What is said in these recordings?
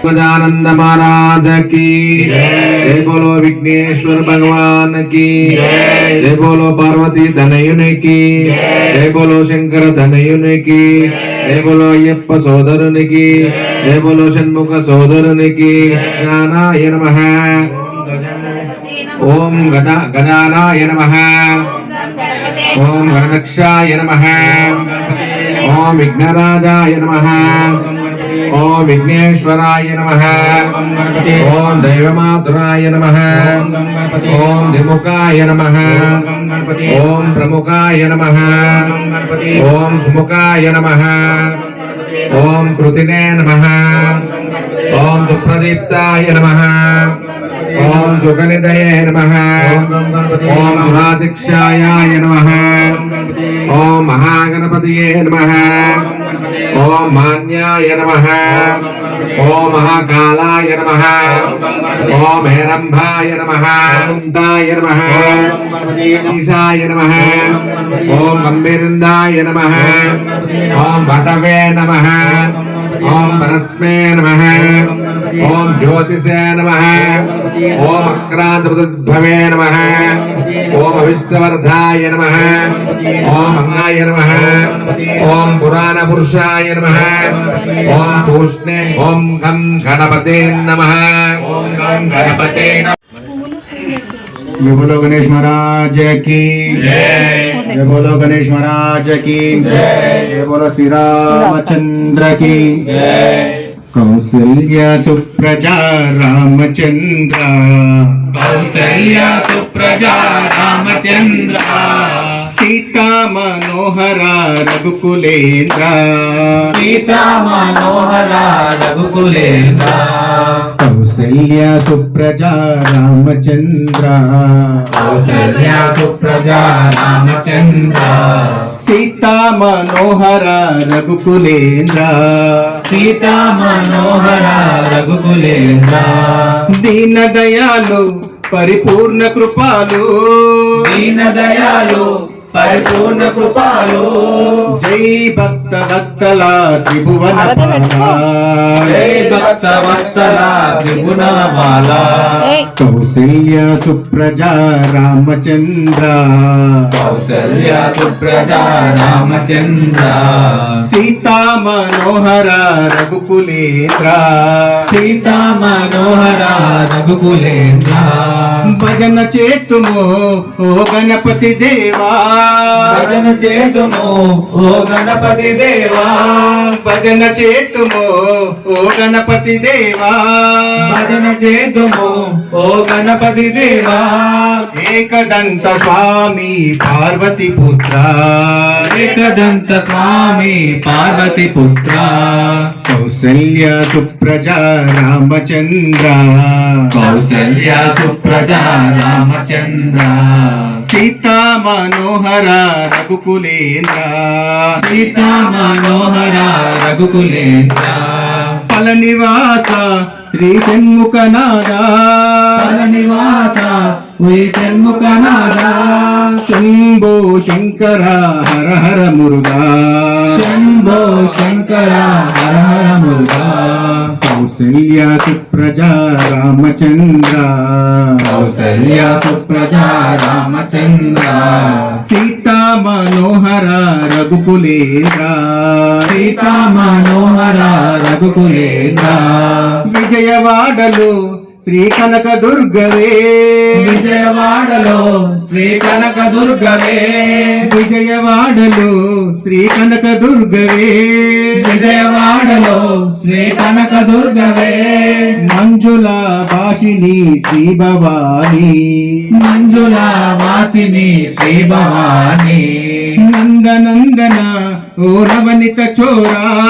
गजानंद महाराज की जय। बोलो विघ्नेश्वर भगवान की जय। बोलो पार्वती तनयुन की जय। बोलो शंकर तनयुन की जय। बोलो अय्यप्प सोदरुन की जय। बोलो षण्मुख सोदरुन की। गजानाय नमः। ओम गजानाय नमः। ओम गणदक्षाय नमः। ओम विघ्नराजाय नमः। ओम विघ्नेश्वराय नमः। ओम दैवमातुराय नमः। ओम द्विमुखाय नमः। ओम प्रमुखाय नमः। ओम सुमुखाय नमः। ओम कृतिने नमः। ओम सुप्रदीप्ताय नमः। ओम सुगनिधये नमः। ओम सुराधिक्षाय नमः। ओम महागणपतये नमः। ओम मान्याय नमः। ओम महाकालाय नमः। ओम हेरंभाय नमः। ओंताय नमः। ईशाय नमः। ओम गंभीरंदाय नमः। ओम भटवे नमः। ओम परस्मे नमः। ओम ज्योतिषे नमः। ओम अक्रांतभवे नमः। ओम अविष्टवर्धाय नमः। ओम अंगाय नमः। ओम पुराण पुरुषाय नमः। ओम पूष्णे। ओम गं गणपते नमः। ओम गं गणपते नमः। बोलो गणेश महाराज की जय। बोलो गणेश महाराज की जय। बोलो श्री रामचंद्र की जय। कौसल्या सुप्रजा रामचंद्र। कौसल्या सुप्रजा रामचंद्र। सीता मनोहरा रघुकुलेन्द्र। सीता मनोहरा रघुकुलेन्द्र। कौसल्या सुप्रजा रामचंद्र। कौसल्या सुप्रजा रामचंद्र। सीता मनोहरा रघुकुलेन्द्र। सीता मनोहरा रघुकुलेन्द्र। दीन दयालु परिपूर्ण कृपालु। दीन दयालु परिपूर्ण कृपालु। जय भक्त वत्सला त्रिभुवन पाला। जय भक्त वत्सला त्रिभुवन माला। कौसल्या सुप्रजा रामचंद्र। कौसल्या सुप्रजा रामचंद्र। सीता मनोहरा रघुकुलेन्द्र। सीता मनोहरा रघुकुलेन्द्र। भजन चेतुमो ओ गणपति देवा। भजन चेतुमो ओ गणपति देवा। भजन चेतुमो ओ गणपति देवा। भजन चेतुमो ओ गणपति देवा। एकदंत स्वामी पार्वती पुत्र। एकदंत स्वामी पार्वती पुत्र। कौसल्या सुप्रजा रामचंद्र। कौसल्या सुप्रजा रामचंद्र। सीता मनोहरा रघुकुलेन्द्र। सीता मनोहरा रघुकुलेन्द्र। फलनिवास श्री षण्मुखनादा। फलनिवास श्री षण्मुखनादा। शंभो शंकर हर हर मुरुगा। शंभो शंकर हर हर मुरुगा। कौसल्या सुप्रजा रामचंद्र। कौसल्या सुप्रजा रामचंद्र। सीता मनोहरा रघुकुलेन्द्र। सीता मनोहरा रघुकुलेन्द्र। విజయవాడలో శ్రీ కనక దుర్గవే. విజయవాడలో శ్రీ కనక దుర్గవే. విజయవాడలో శ్రీ కనక దుర్గవే. విజయవాడలో శ్రీ కనక దుర్గవే. మంజుల భాషిని శ్రీ భవాని. మంజుల వాసిని శ్రీ భవాని. నందనందన ఓ నవనిత చోరా.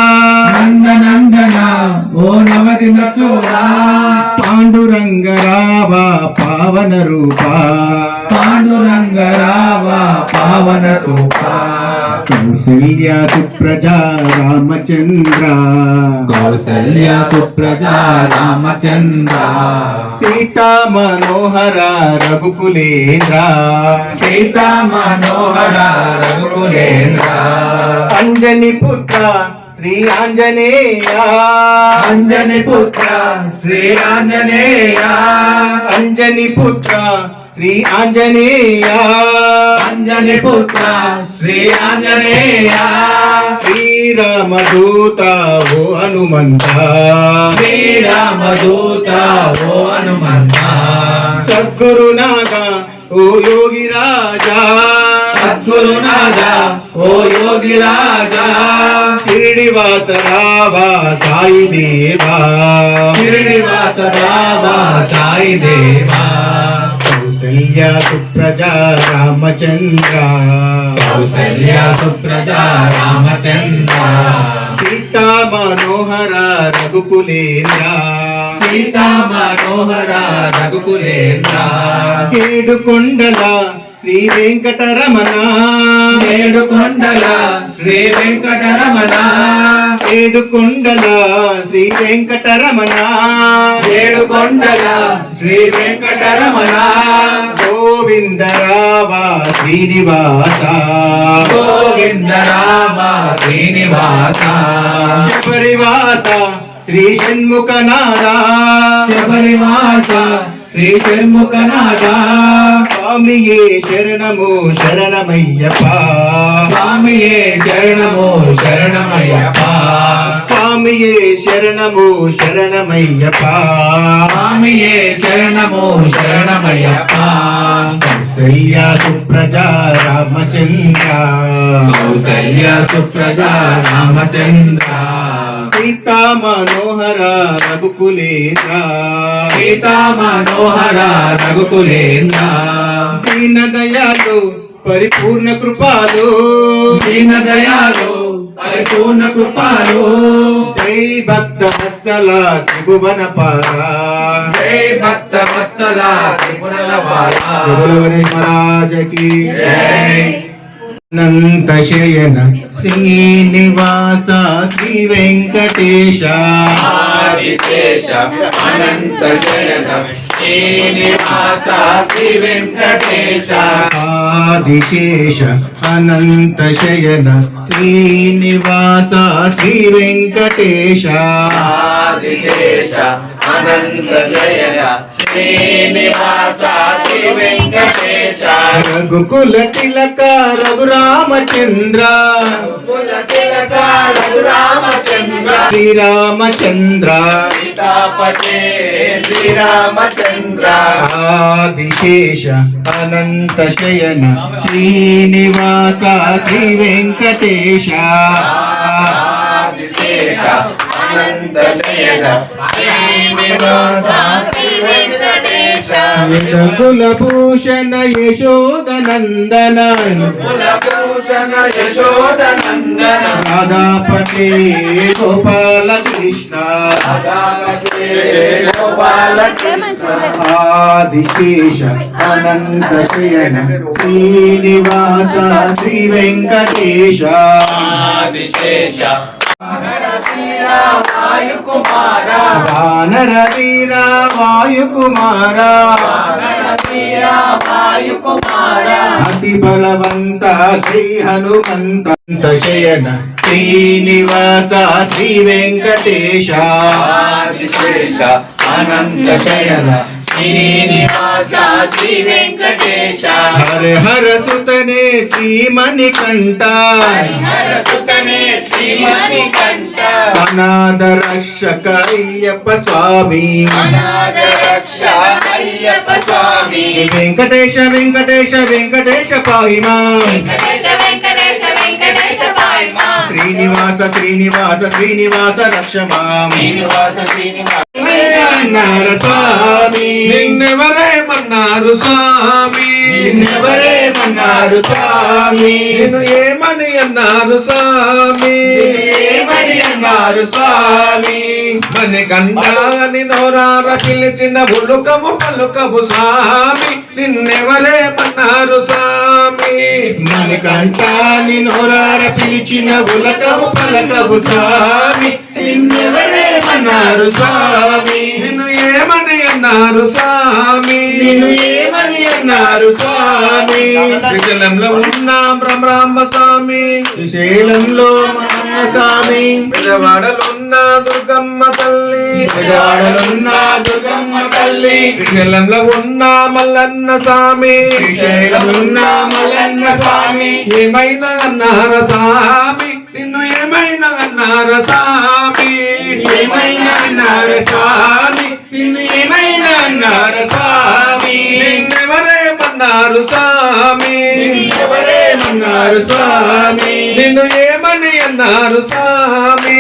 నందనందన ఓ నవదిన చోరా. పాండురంగ రావా పావన రూపా. పాండురంగ రావా పావన రూపా. కౌసల్యా సుప్రజా రామచంద్ర. కౌసల్యా సుప్రజా రామచంద్ర. సీతా మనోహర రఘుకులేంద్ర. సీతా మనోహర రఘుకులేంద్ర. అంజని పుత్ర శ్రీ ఆంజనేయ అంజని పుత్ర శ్రీ ఆంజనేయ అంజని పుత్ర శ్రీ ఆంజనేయ అంజని పుత్ర శ్రీ ఆంజనేయ శ్రీరామదూత ఓ హనుమంత శ్రీరామదూత ఓ హనుమంత సద్గురునాథ ఓ యోగి రాజా సద్గురునాథ ఓ యోగి రాజా శ్రీనివాస రావా సాయి దేవా శ్రీనివాస రావా సాయి దేవా కౌసల్య సుప్రజా రామచంద్ర కౌసల్య సుప్రజా రామచంద్ర సీతా మనోహర రఘుకులేంద్ర సీతా మనోహర రఘుకులేంద్ర ఏడు కొండల శ్రీ వెంకటరమణ ఏడు కొండల శ్రీ వెంకటరమణ ఏడు కొండల శ్రీ వెంకటరమణ ఏడు కొండల శ్రీ వెంకటరమణ గోవింద రావా శ్రీనివాస గోవింద రామ శ్రీనివాస శబరివాస శ్రీ షణ్ముఖనాథ శబరివాస శ్రీ షణ్ముఖనాథ స్వామియే శరణము శరణమయ్యప్ప స్వామియే శరణము శరణమయ్యప్ప స్వామియే శరణము శరణమయ్యప్ప స్వామియే శరణము శరణమయ్యప్ప కౌసల్య సుప్రజా రామచంద్ర కౌసల్య సుప్రజా రామచంద్ర సీతా మనోహర రఘుకులేంద్ర సీతా మనోహర రఘుకులేంద్ర దీన దయాలు పరిపూర్ణ కృపాలు దీన దయాలు పరిపూర్ణ కృపాలు జై భక్త వత్సల త్రిభువన పారా జై భక్త వత్సల త్రిపురవాల మహారాజకి జై అనంత శయన శ్రీనివాస శ్రీ వెంకటేశ ఆదిశేష అనంత శయన శ్రీనివాస శ్రీ వెంకటేశ ఆదిశేష అనంత శయన శ్రీనివాస శ్రీ వెంకటేశ ఆదిశేష అనంత శయన శ్రీనివాస శ్రీ వెంకటేశ రఘుకుల తిలక రఘురామచంద్ర కుల తిలక రఘురామచంద్ర శ్రీరామచంద్ర సీతాపతే శ్రీరామచంద్ర ఆదిశేష అనంత శయన శ్రీనివాస శ్రీ వెంకటేశ ఆదిశేష అనంత శయన శ్రీనివాస శ్రీ వెంకటేశ రఘుల భూషణ యశోదనందన కులభూషణ యశోదనందన రాధాపతే గోపాల కృష్ణ రాధాపతే గోపాలకృష్ణ ఆదిశేష అనంత శయన శ్రీనివాస శ్రీ వెంకటేశ ఆదిశేష వాయుకుమార వానర వీర వాయుకుమార వాయుకుమార అతి బలవంత శ్రీ హనుమంత శయన శ్రీనివాస శ్రీ వెంకటేశ ఆదిశేష అనంత శయన శ్రీనివాస శ్రీ వెంకటేశ హర హర సుతనే శ్రీమణికంఠ హరసుతనే శ్రీమణికంఠ అనాథ రక్షక అయ్యప్ప స్వామి అనాథ రక్ష అయ్యప్ప స్వామి వెంకటేశ వెంకటేశ వెంకటేశ పాహిమా వెంకటేశ వెంకటేశ వెంకటేశ పాయమా శ్రీనివాస శ్రీనివాస శ్రీనివాస రక్షమాం శ్రీనివాస శ్రీనివాస అన్నారు స్వామి నిన్నెవరేమన్నారు స్వామి నిన్నెవరేమన్నారు స్వామి నిన్ను ఏమని అన్నారు స్వామి ఏమని అన్నారు స్వామి మణికంఠాని నోరార పిలిచిన బులుకము పలుకము స్వామి నిన్నెవరేమన్నారు స్వామి మణికంఠాని నోరార పిలిచిన బులకము పలకము స్వామి నిన్నెవరేమన్నారు స్వామి నిన్ను ఏమని అన్నారు స్వామి నిన్ను ఏమని అన్నారు స్వామి శ్రీశైలంలో ఉన్న బ్రహ్మ స్వామి, శ్రీశైలంలో మన స్వామి విజయవాడలున్న దుర్గమ్మ తల్లి, విజయవాడలున్న దుర్గమ్మ తల్లి శ్రీశైలంలో ఉన్న మల్లన్న స్వామి, శ్రీశైలమున్న మల్లన్న స్వామి ఏమైనా అన్నార స్వామి, నిన్ను ఏమైనా అన్నార స్వామి, ఏమైనా అన్నారు స్వామి నిన్ను ఏమైనా అన్నారు స్వామి నిన్నెవరేమన్నారు స్వామి, ఎవరేమన్నారు స్వామి నిన్ను ఏమని అన్నారు స్వామి,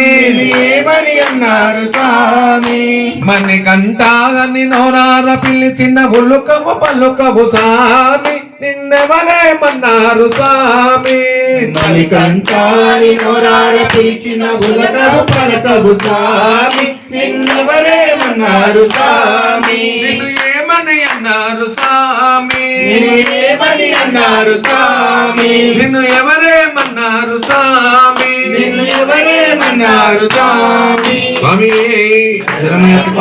ఏమని అన్నారు స్వామి మన్ని కంటాగని నోరార పిలిచిన ఉలుకవు పలుకవు స్వామి, నిన్నెవరేమన్నారు స్వామి, మణికంఠాని నోరార పిలిచిన ఉలకవు పలకవు స్వామి నిన్నెవరేమన్నారు స్వామి నిన్ను ఏమని అన్నారు స్వామి, ఏమని అన్నారు స్వామి నిన్ను ఎవరేమన్నారు స్వామి, నిన్ను ఎవరేమన్నారు స్వామి స్వామి శరణయ్యప్ప.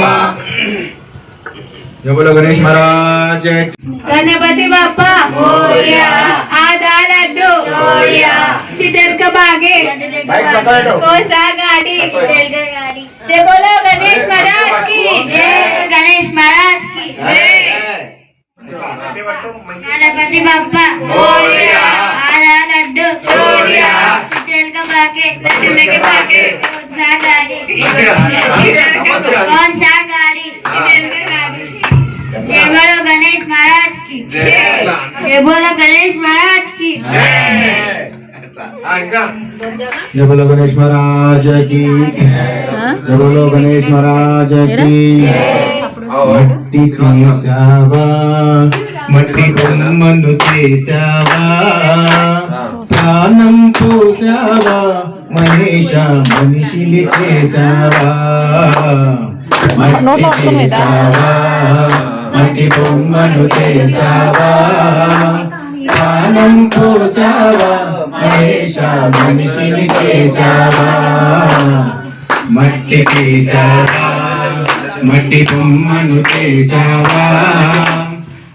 जय बोलो गणेश महाराज गणपति बाप्पा मोरया, आधा लड्डू मोरया, चिटर का बागे बाइक सकाळो कौन सा गाड़ी गाड़ी। जय बोलो गणेश महाराज की जय, गणेश महाराज की जय। गणपति बाप्पा मोरया, आधा लड्डू मोरया, चिटर का बागे लड्डू लेके भागे कौन सा गाड़ी कौन सा गाड़ी चिटर का गाड़ी। जय बोलो गणेश महाराज की जय बोलो गणेश महाराज की जय बोलो गणेश महाराज की जय बोलो गणेश महाराज की మట్టి తీసావా మట్టి బొమ్మను చేసావా ప్రాణం పోసావా మహేష మనిషిని చేసావా మట్టి చేసావా మట్టి బొమ్మను చేసావా ప్రాణం పోసావా మహేష మనిషిని చేసావా మట్టి చేసావా మట్టి బొమ్మను చేసావా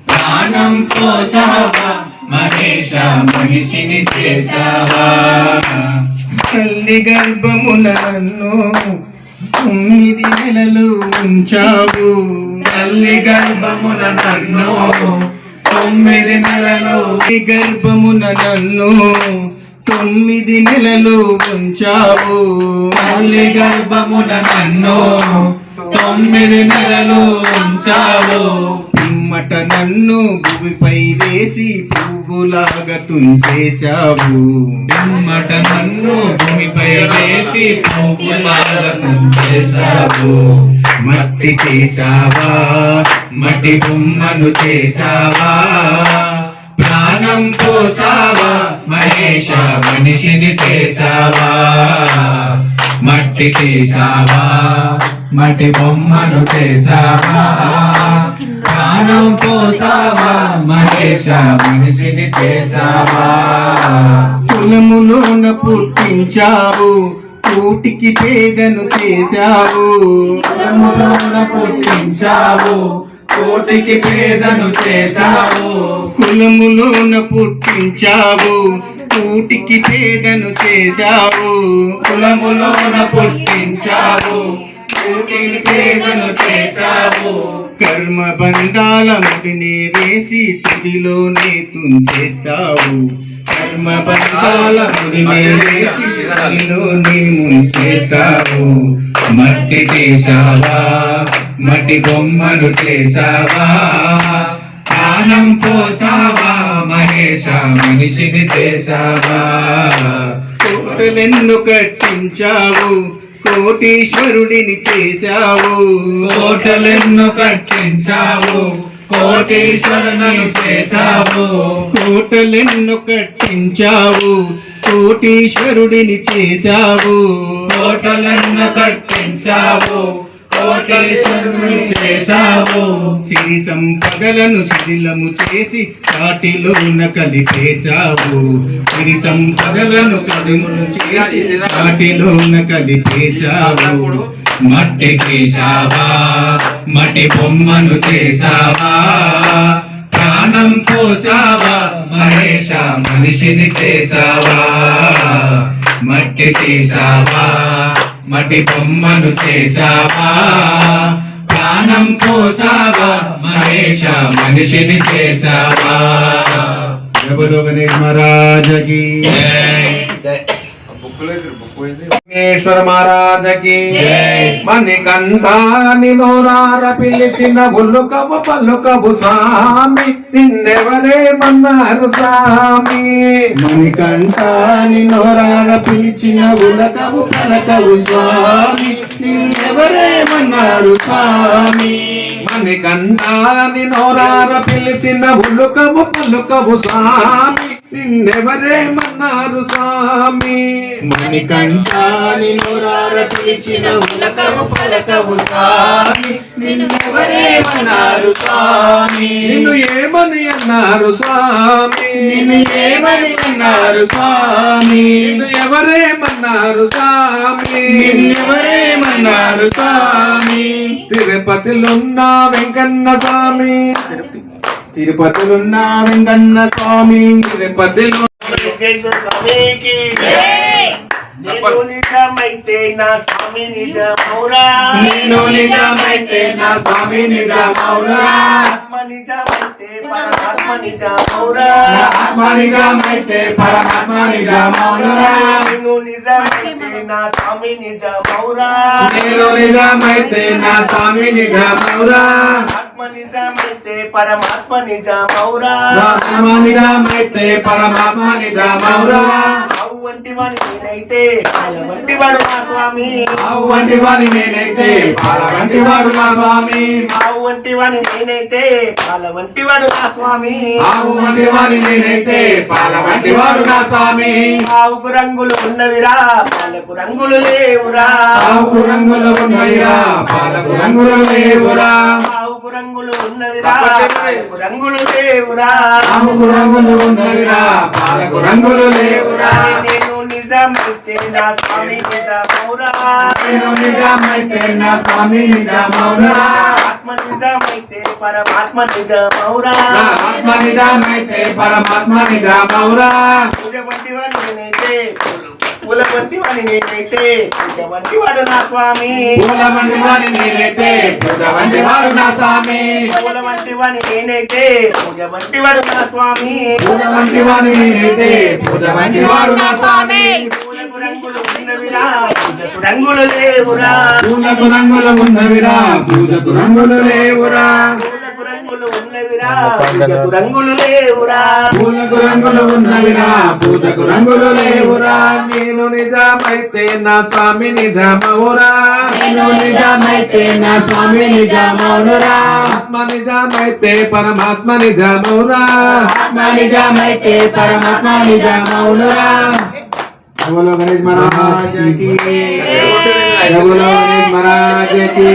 ప్రాణం పోసావా మహేష మనిషిని చేసావా తల్లి గర్భమున నన్ను 9 నెలలు ఉంచావు తల్లి గర్భమున నన్ను 9 నెలలు గర్భమున నన్ను 9 నెలలు ఉంచావు తల్లి గర్భమున నన్ను 9 నెలలు ఉంచావు పిమ్మట నన్ను భూమిపై వేసి పువ్వులాగా తుంచేశావు పిమ్మట నన్ను భూమిపై వేసి పువ్వులాగా తుంచేశావు మట్టి చేశావా మట్టి బొమ్మను చేశావా ప్రాణం పోసావా మహేష మనిషిని చేశావా మట్టి చేశావా మట్టి బొమ్మను చేశావా ప్రాణం పోసావా మహేష మనిషిని చేశావా కులములోన పుట్టించావు కోటికి పేదను చేశావు కులములోన పుట్టించావు కోటికి పేదను చేశావు కులములోన పుట్టించావు కోటికి పేదను చేశావు కులములోన పుట్టించావు కోటికి పేదను చేశావు కర్మ బంధాల ముడిని వేసి తుదిలోనే తుంచేస్తావు కర్మ బంధాల ముడిని వేసి తుదిలోనే ముంచేస్తావు మట్టి చేశావా మట్టి బొమ్మను చేశావా ప్రాణం పోసావా మహేష మనిషిని చేశావా కోటలెన్ను కట్టించావు కోటీశ్వరుడిని చేశావు కోటలెన్ను కట్టించావు కోటీశ్వరుని చేశావు కోటలెన్ను కట్టించావు కోటీశ్వరుడిని చేశావు కోటలెన్ను కట్టించావు కోటీశ్వరుని చేశావు సిరి సంపదలను శిథిలము చేసి కాటిలోన కలిపేశావు సిరి సంపదలను కడుములు చేసి కాటిలోన కలిపేశావు మట్టి చేశావా మట్టి బొమ్మను చేశావా ప్రాణం పోసావా మహేశ మనిషిని చేసావా మట్టి చేసావా మట్టి బొమ్మను చేసావా ప్రాణం పోసావా మహేశ మనిషిని చేసావా बोलो गणेश महाराज की విఘ్నేశ్వర మహారాజ కి మణికంఠాని నోరార పిలిచిన ఉల్లుకము పల్లుకము స్వామి నిన్నెవరేమన్నారు స్వామి మణికంఠాని నోరార పిలిచిన ఉలకవు పలకవు స్వామి నిన్నెవరేమన్నారు స్వామి మణికంఠాని నోరార పిలిచిన ఉల్లుకము పల్లుకవు స్వామి నిన్నెవరేమన్నారు స్వామి మణికంఠాని నోరార పిలిచిన ఉలకవు పలకవు స్వామి నిన్నెవరేమన్నారు స్వామి నిన్ను ఏమని అన్నారు స్వామి నిన్ను ఏమని అన్నారు స్వామి నిన్ను ఎవరేమన్నారు స్వామి నిన్నెవరేమన్నారు స్వామి తిరుపతిలున్న వెంకన్న స్వామి తిరుపతిలున్న వెంకన్న స్వామి తిరుపతిలో స్వామికి నేను నిజమైతే నా స్వామి నిజమౌరా నేను నిజమైతే నా స్వామి నిజమౌరా ఆత్మ నిజమైతే పరమాత్మ నిజమౌరా ఆత్మ నిజమైతే పరమాత్మ నిజమౌరా నేను నిజమైతే నా స్వామి నిజమౌరా నేను నిజమైతే నా స్వామి నిజమౌరా ఆత్మ నిజమైతే పరమాత్మ నిజమౌరా ఆత్మ నిజమైతే పరమాత్మ నిజమౌరా ఆవు వంటి వాని నేనైతే పాల వంటి వాడు నా స్వామి ఆవు వంటి వాని నేనైతే పాల వంటి వాడు నా స్వామి ఆవు వంటి వాని నేనైతే పాల వంటి వాడు నా స్వామి ఆవు వంటి వాని నేనైతే పాల వంటి వాడు నా స్వామి ఆవుకు రంగులు ఉన్నవిరా పాలకు రంగులు లేవురా ఆవుకు రంగులు ఉన్నాయిరా పాలకు రంగులు లేవురా ఆవుకు రంగులు ఉన్నవిరా పాలకు రంగులు లేవురా ఆవుకు రంగులు ఉన్నవిరా పాలకు రంగులు లేవురా నేను నిజమైతే నా స్వామి నిజమౌరా నేను నిజమైతే నా స్వామి నిజమౌరా ఆత్మ నిజమైతే పరమాత్మ నిజమౌరా ఆత్మ నిజమైతే పరమాత్మ నిజమౌరా పూజ వంటి వాడు నేనైతే పూల వంటి వాడి నేనైతే పూజ వంటి వాడు నా స్వామి పూల వంటి వాని నేనైతే పూజ వంటి వాడు నా స్వామి పూల వంటి వాడి నేనైతే పూజ వంటి వాడు నా స్వామి పూల వంటి వాని నేనైతే పూజ వంటి వాడు నా స్వామి పూలకు రంగులు ఉన్నవిరా పూజకు రంగులు లేవురా పూలకు రంగులు ఉన్నవిరా పూజకు రంగులు లేవురా పూలకు రంగులు ఉన్నవిరా పూజకు రంగులు లేవురా పూలకు రంగులు ఉన్నవిరా పూజకు రంగులు లేవురా నేను నిజమైతే నా స్వామి నిజమౌరా నేను నిజమైతే నా స్వామి నిజమౌనురా ఆత్మ నిజమైతే పరమాత్మ నిజమౌరా ఆత్మ నిజమైతే పరమాత్మ నిజమౌనురా बोलो गणेश महाराज की बोलो गणेश महाराज की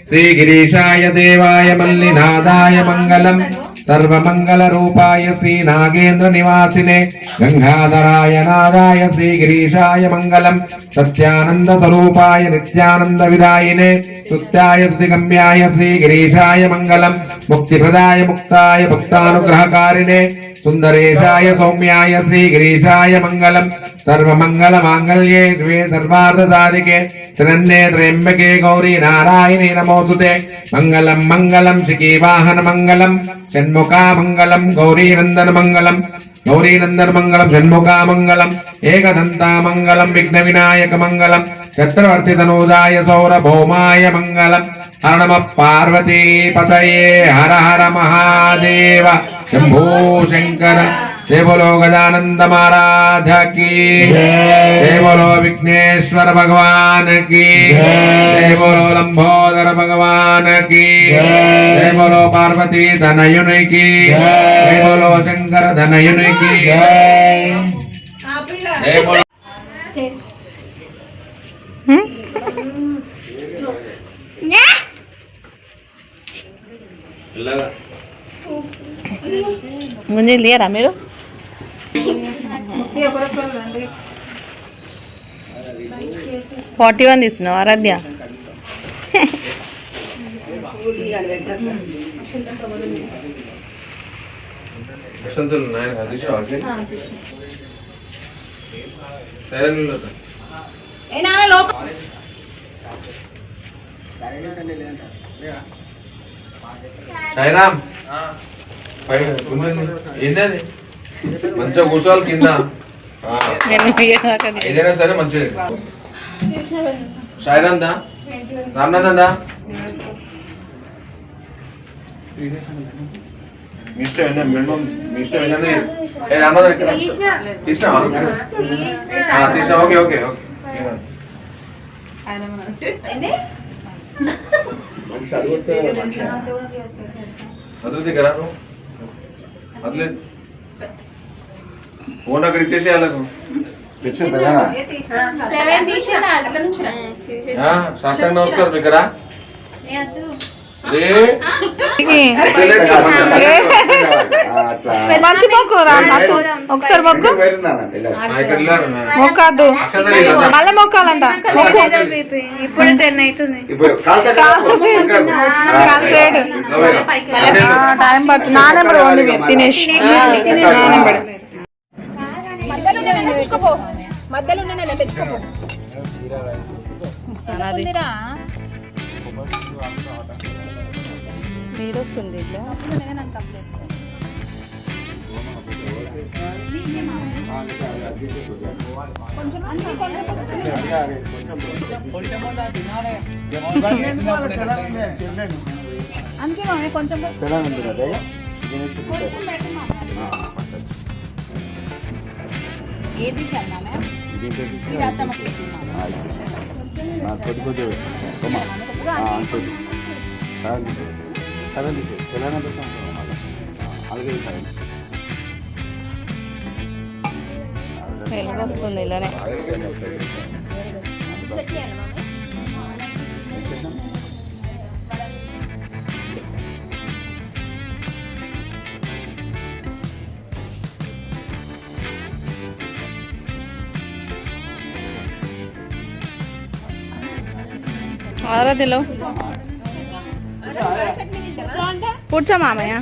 श्री गिरीशाय देवाय मल्लिनादाय मंगलम सर्वमंगल रूपाय श्री नागेंद्र निवासिने गंगाधराय नादाय श्री गिरीशाय मंगलम सत्यानंद स्वरूपाय नित्यानंद विदायिने सुत्याय श्रीगम्याय श्री गिरीशाय मंगलम मुक्तिप्रदाय मुक्ताय भक्तानुग्रहकारिणे सुंदरेशाय सौम्याय श्री गिरीशाय मंगलम सर्वमंगल मांगल्ये द्वे सर्वार्थ साधिके शरण्ये त्र्यंबके गौरी नारायणी नमोस्तुते मंगलम मंगलम शिखी वाहन मंगलम षण्मुखा मंगलम गौरी नंदन मंगलम गौरी नंदन मंगलम षण्मुखा मंगलम एकदंता मंगलम विघ्न विनायक मंगलम चक्रवर्ती तनूजाय सौरभौमाय मंगलम हर नमः पार्वती पतये हर हर महादेव शंभो शंकर जय बोलो गजानंद महाराज की जय बोलो विघ्नेश्वर भगवान की जय बोलो लंबोदर भगवान की जय बोलो पार्वती धनयुन की जय बोलो शंकर धनयुन की जय बोलो ముందు లేరా మీరు 41 తీస్తున్నావు ఆరాధ్య వసంతులు నాయన తీసావా సైరన్ సాయిరామ్ ఏంది అది మంచిగా కూర్చోవాలి కింద ఏదైనా సరే మంచిగా సాయిరామ్ దా రామ్నాథన్ దా మీ ఇష్టం ఏంటంటే మినిమం మీ ఇష్టం ఏంటంటే రామ్నాథన్ ఇక్కడ తీసినావా తీసినా ఓకే ఓకే ఓకే అతను దగ్గర అట్లేదు ఫోన్ అక్కడ ఇచ్చేసి వాళ్ళకు సాష్టాంగ నమస్కారం ఇక్కడ మంచి మొక్కు రామ్మత్తు ఒకసారి మొక్కు మొక్కద్దు మళ్ళీ మొక్కాలంట ఇప్పుడు 10 అవుతుంది టైం పడుతుంది నా నెంబర్ ఓన్లీ తినేసి నా నెంబర్ నీరు వస్తుంది ఇట్లా కొంచెం ఏది వెలుగు వస్తుంది ఇలానే ఆరాధ్యలో కూర్చో మామయ్య